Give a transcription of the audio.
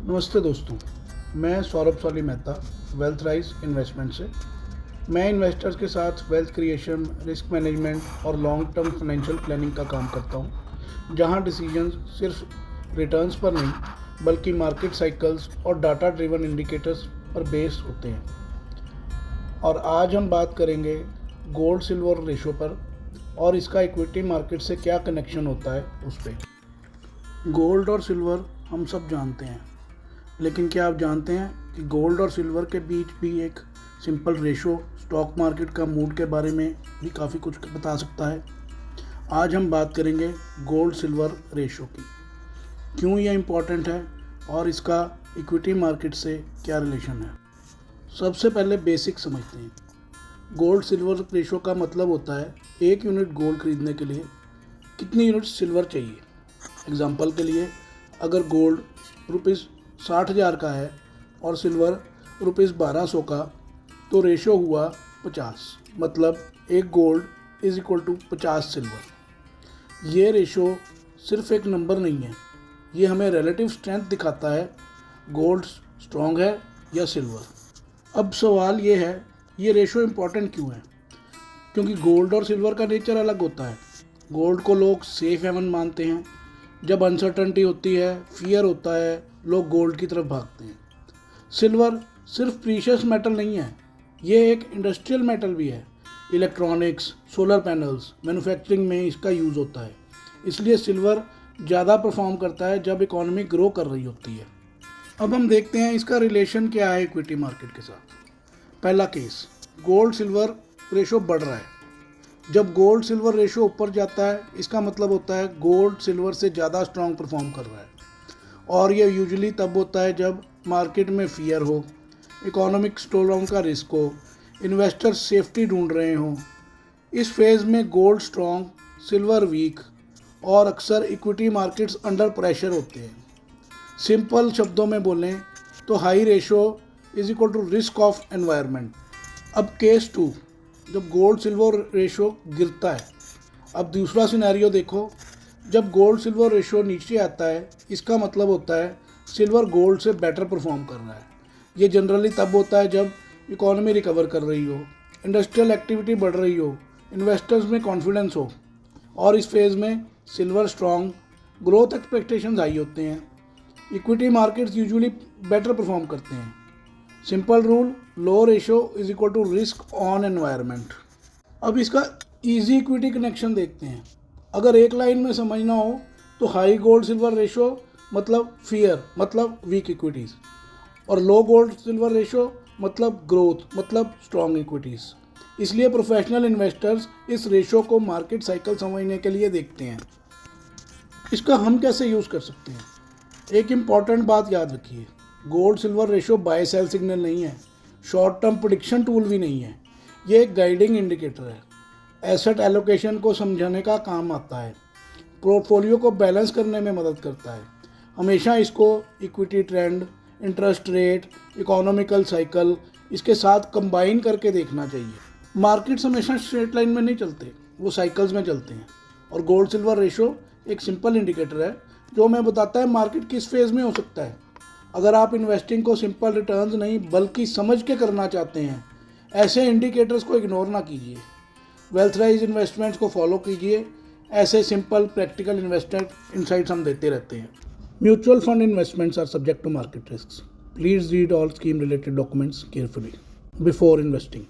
नमस्ते दोस्तों, मैं Saurabh सॉली Mehta wealth rise investment से। मैं इन्वेस्टर्स के साथ वेल्थ क्रिएशन, रिस्क मैनेजमेंट और लॉन्ग टर्म फाइनेंशियल प्लानिंग का काम करता हूं, जहां डिसीजंस सिर्फ रिटर्न्स पर नहीं बल्कि मार्केट साइकिल्स और डाटा ड्रिवन इंडिकेटर्स पर बेस्ड होते हैं। और आज हम बात करेंगे गोल्ड सिल्वर रेशो पर और इसका इक्विटी मार्केट से क्या कनेक्शन होता है उस पर। गोल्ड और सिल्वर हम सब जानते हैं, लेकिन क्या आप जानते हैं कि गोल्ड और सिल्वर के बीच भी एक सिंपल रेशो स्टॉक मार्केट का मूड के बारे में भी काफ़ी कुछ बता सकता है। आज हम बात करेंगे गोल्ड सिल्वर रेशो की, क्यों यह इम्पोर्टेंट है और इसका इक्विटी मार्केट से क्या रिलेशन है। सबसे पहले बेसिक समझते हैं। गोल्ड सिल्वर रेशो का मतलब होता है 1 यूनिट गोल्ड खरीदने के लिए कितनी यूनिट सिल्वर चाहिए। एग्जाम्पल के लिए, अगर गोल्ड ₹60,000 का है और सिल्वर ₹1200 का, तो रेशो हुआ 50, मतलब 1 gold is equal to 50 silver. ये रेशो सिर्फ एक नंबर नहीं है, ये हमें रिलेटिव स्ट्रेंथ दिखाता है, गोल्ड स्ट्रॉन्ग है या सिल्वर। अब सवाल ये है, ये रेशो इम्पॉर्टेंट क्यों है? क्योंकि गोल्ड और सिल्वर का नेचर अलग होता है। गोल्ड को लोग सेफ हेवन मानते हैं, जब अनसर्टनटी होती है, फियर होता है, लोग गोल्ड की तरफ भागते हैं। सिल्वर सिर्फ प्रीशियस मेटल नहीं है, ये एक इंडस्ट्रियल मेटल भी है। इलेक्ट्रॉनिक्स, सोलर पैनल्स, मैन्युफैक्चरिंग में इसका यूज़ होता है। इसलिए सिल्वर ज़्यादा परफॉर्म करता है जब इकोनॉमी ग्रो कर रही होती है। अब हम देखते हैं इसका रिलेशन क्या है इक्विटी मार्केट के साथ। पहला केस, गोल्ड सिल्वर रेशो बढ़ रहा है। जब गोल्ड सिल्वर रेशो ऊपर जाता है, इसका मतलब होता है गोल्ड सिल्वर से ज़्यादा स्ट्रॉन्ग परफॉर्म कर रहा है। और ये यूजुअली तब होता है जब मार्केट में फियर हो, इकोनॉमिक स्लो डाउन का रिस्क हो, इन्वेस्टर्स सेफ्टी ढूंढ रहे हों। इस फेज़ में गोल्ड स्ट्रॉन्ग, सिल्वर वीक और अक्सर इक्विटी मार्केट्स अंडर प्रेशर होते हैं। सिंपल शब्दों में बोलें तो high ratio is equal to risk of environment. अब केस 2, जब गोल्ड सिल्वर रेशो गिरता है। अब दूसरा सिनेरियो देखो, जब गोल्ड सिल्वर रेशो नीचे आता है, इसका मतलब होता है सिल्वर गोल्ड से बेटर परफॉर्म कर रहा है। ये जनरली तब होता है जब इकोनॉमी रिकवर कर रही हो, इंडस्ट्रियल एक्टिविटी बढ़ रही हो, इन्वेस्टर्स में कॉन्फिडेंस हो। और इस फेज़ में silver strong, growth expectations high होते हैं। Equity markets usually better perform करते हैं। Simple rule, low ratio is equal to risk on environment. अब इसका इजी इक्विटी कनेक्शन देखते हैं। अगर एक लाइन में समझना हो तो हाई गोल्ड सिल्वर रेशो मतलब फियर, मतलब वीक इक्विटीज़, और लो गोल्ड सिल्वर रेशो मतलब ग्रोथ, मतलब स्ट्रॉन्ग इक्विटीज़। इसलिए प्रोफेशनल इन्वेस्टर्स इस रेशो को मार्केट साइकिल समझने के लिए देखते हैं। इसका हम कैसे यूज़ कर सकते हैं? एक इम्पॉर्टेंट बात याद रखिए, gold silver ratio buy sell signal नहीं है, शॉर्ट टर्म प्रेडिक्शन टूल भी नहीं है। ये एक गाइडिंग इंडिकेटर है, एसेट एलोकेशन को समझाने का काम आता है, पोर्टफोलियो को बैलेंस करने में मदद करता है। हमेशा इसको equity trend, interest rate, economical cycle, इसके साथ कंबाइन करके देखना चाहिए। मार्केट्स हमेशा स्ट्रेट लाइन में नहीं चलते, वो साइकिल्स में चलते हैं। और गोल्ड सिल्वर रेशो एक सिंपल इंडिकेटर है जो हमें बताता है मार्केट किस फेज़ में हो सकता है। अगर आप इन्वेस्टिंग को सिंपल रिटर्न्स नहीं बल्कि समझ के करना चाहते हैं, ऐसे इंडिकेटर्स को इग्नोर ना कीजिए। वेल्थ राइज इन्वेस्टमेंट्स को फॉलो कीजिए, ऐसे सिंपल प्रैक्टिकल इन्वेस्टमेंट इनसाइट्स हम देते रहते हैं। Mutual fund investments are subject to market risk. Please read all scheme related documents carefully before investing.